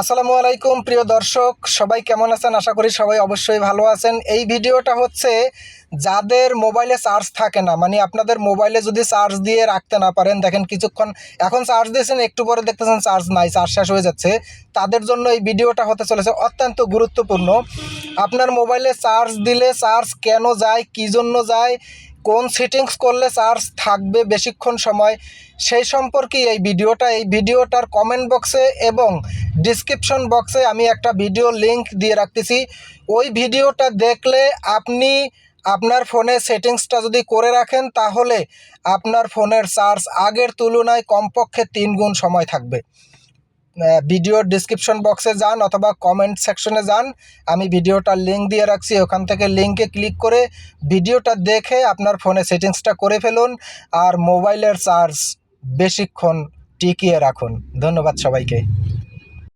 আসসালামু আলাইকুম প্রিয় দর্শক, সবাই কেমন আছেন? আশা করি সবাই অবশ্যই ভালো আছেন। এই ভিডিওটা হচ্ছে যাদের মোবাইলে চার্জ থাকে না, মানে আপনাদের মোবাইলে যদি চার্জ দিয়ে রাখতে না পারেন, দেখেন কিছুক্ষণ এখন চার্জ দিয়েছেন, একটু পরে দেখতেছেন চার্জ নাই, চার্জ শেষ হয়ে যাচ্ছে, তাদের জন্য এই ভিডিওটা হতে চলেছে অত্যন্ত গুরুত্বপূর্ণ। আপনার মোবাইলে চার্জ দিলে চার্জ কেন যায়, কী জন্য যায়, কোন সেটিংস করলে চার্জ থাকবে বেশিক্ষণ সময়, সেই সম্পর্কে এই ভিডিওটার কমেন্ট বক্সে এবং ডিসক্রিপশন বক্সে আমি একটা ভিডিও লিংক দিয়ে রাখতেছি। ওই ভিডিওটা দেখলে আপনি আপনার ফোনের সেটিংসটা যদি করে রাখেন, তাহলে আপনার ফোনের চার্জ আগের তুলনায় কমপক্ষে 3 গুণ সময় থাকবে। ভিডিওর ডিসক্রিপশন বক্সে যান অথবা কমেন্ট সেকশনে যান, আমি ভিডিওটার লিঙ্ক দিয়ে রাখছি, ওখান থেকে লিঙ্কে ক্লিক করে ভিডিওটা দেখে আপনার ফোনে সেটিংসটা করে ফেলুন আর মোবাইলের চার্জ বেশিক্ষণ টিকিয়ে রাখুন। ধন্যবাদ সবাইকে।